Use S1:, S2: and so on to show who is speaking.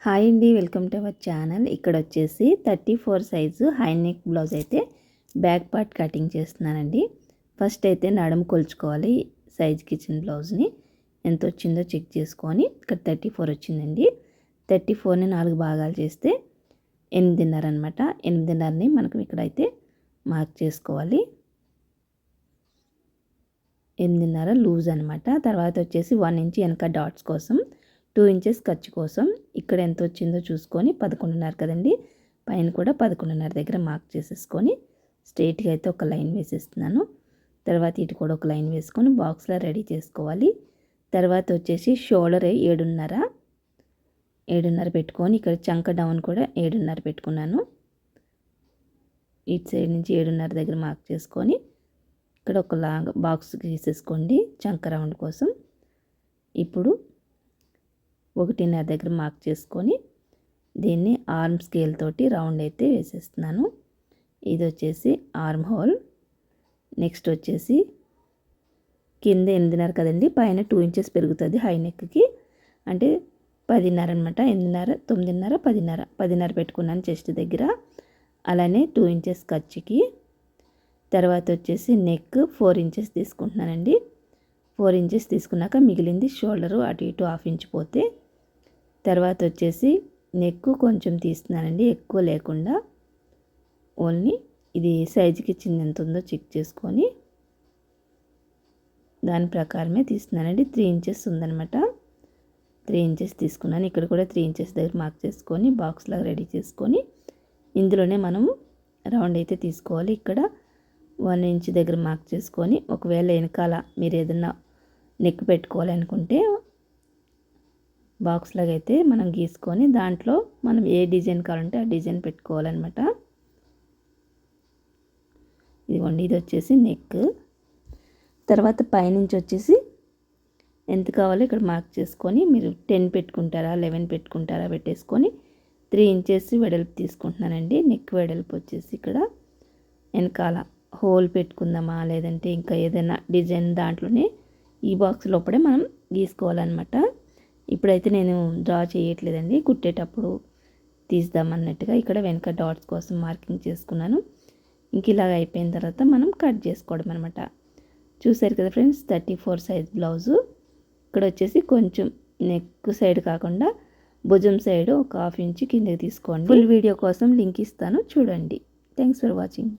S1: Hi అండి, welcome to our channel. ఇక్కడ వచ్చేసి 34 సైజు హై నెక్ బ్లౌజ్ అయితే బ్యాక్ పార్ట్ కటింగ్ చేస్తున్నానండి. ఫస్ట్ అయితే నడుము కొలుచుకోవాలి. సైజ్కి ఇచ్చిన బ్లౌజ్ని ఎంత వచ్చిందో చెక్ చేసుకొని ఇక్కడ 34 వచ్చిందండి. 34ని 4 భాగాలు చేస్తే 8.5 అనమాట. 8.5ని మనకు ఇక్కడైతే మార్క్ చేసుకోవాలి. 8.5 లూజ్ అనమాట. తర్వాత వచ్చేసి 1 ఇంచ్ వెనక డాట్స్ కోసం, 2 ఇంచెస్ ఖర్చు కోసం ఇక్కడ ఎంత వచ్చిందో చూసుకొని 11.5 కదండి, పైన కూడా 11.5 దగ్గర మార్క్ చేసేసుకొని స్ట్రైట్గా అయితే ఒక లైన్ వేసేస్తున్నాను. తర్వాత ఇటు కూడా ఒక లైన్ వేసుకొని బాక్స్లో రెడీ చేసుకోవాలి. తర్వాత వచ్చేసి షోల్డర్ 7.5 పెట్టుకొని ఇక్కడ చంక డౌన్ కూడా 7.5 పెట్టుకున్నాను. ఇటు సైడ్ నుంచి 7.5 దగ్గర మార్క్ చేసుకొని ఇక్కడ ఒక లాగా బాక్స్ గీసేసుకోండి చంక రౌండ్ కోసం. ఇప్పుడు 1.5 దగ్గర మార్క్ చేసుకొని దీన్ని ఆర్మ్ స్కేల్ తోటి రౌండ్ అయితే వేసేస్తున్నాను. ఇది వచ్చేసి ఆర్మ్ హోల్. నెక్స్ట్ వచ్చేసి కింద 8.5 కదండి, పైన 2 ఇంచెస్ పెరుగుతుంది హై నెక్కి, అంటే 10.5 అనమాట. 8.5, 9.5, 10.5 పెట్టుకున్నాను చెస్ట్ దగ్గర. అలానే 2 ఇంచెస్ ఖర్చుకి. తర్వాత వచ్చేసి నెక్ 4 ఇంచెస్ తీసుకుంటున్నానండి. 4 ఇంచెస్ తీసుకున్నాక మిగిలింది షోల్డరు అటు ఇటు 1/2 ఇంచ్ పోతే, తర్వాత వచ్చేసి నెక్ కొంచెం తీస్తున్నానండి, ఎక్కువ లేకుండా. ఓన్లీ ఇది సైజుకి ఇచ్చింది ఎంత ఉందో చెక్ చేసుకొని దాని ప్రకారమే తీస్తున్నానండి. 3 ఇంచెస్ ఉందనమాట. 3 ఇంచెస్ తీసుకున్నాను. ఇక్కడ కూడా 3 ఇంచెస్ దగ్గర మార్క్ చేసుకొని బాక్స్ లాగా రెడీ చేసుకొని ఇందులోనే మనం రౌండ్ అయితే తీసుకోవాలి. ఇక్కడ 1 ఇంచ్ దగ్గర మార్క్ చేసుకొని, ఒకవేళ వెనకాల మీరు ఏదన్నా నెక్ పెట్టుకోవాలనుకుంటే బాక్స్ లాగా అయితే మనం గీసుకొని దాంట్లో మనం ఏ డిజైన్ కావాలంటే ఆ డిజైన్ పెట్టుకోవాలన్నమాట. ఇదిగోండి, ఇది వచ్చేసి నెక్. తర్వాత పైనుంచి వచ్చేసి ఎంత కావాలో ఇక్కడ మార్క్ చేసుకొని మీరు 10 పెట్టుకుంటారా 11 పెట్టుకుంటారా పెట్టేసుకొని 3 ఇంచెస్ వెడల్పు తీసుకుంటున్నానండి. నెక్ వెడల్పు వచ్చేసి ఇక్కడ వెనకాల హోల్ పెట్టుకుందామా లేదంటే ఇంకా ఏదైనా డిజైన్ దాంట్లోనే ఈ బాక్స్ లోపడే మనం గీసుకోవాలన్నమాట. ఇప్పుడైతే నేను డ్రా చేయట్లేదండి, కుట్టేటప్పుడు తీద్దామన్నట్టుగా ఇక్కడ వెనక డాట్స్ కోసం మార్కింగ్ చేసుకున్నాను. ఇంక ఇలాగ అయిపోయిన తర్వాత మనం కట్ చేసుకోవడం అనమాట. చూసారు కదా ఫ్రెండ్స్, 34 సైజ్ బ్లౌజు. ఇక్కడ వచ్చేసి కొంచెం నెక్ సైడ్ కాకుండా భుజం సైడ్ ఒక 1/2 ఇంచ్ కిందకి తీసుకోండి. ఫుల్ వీడియో కోసం లింక్ ఇస్తాను, చూడండి. Thanks for watching.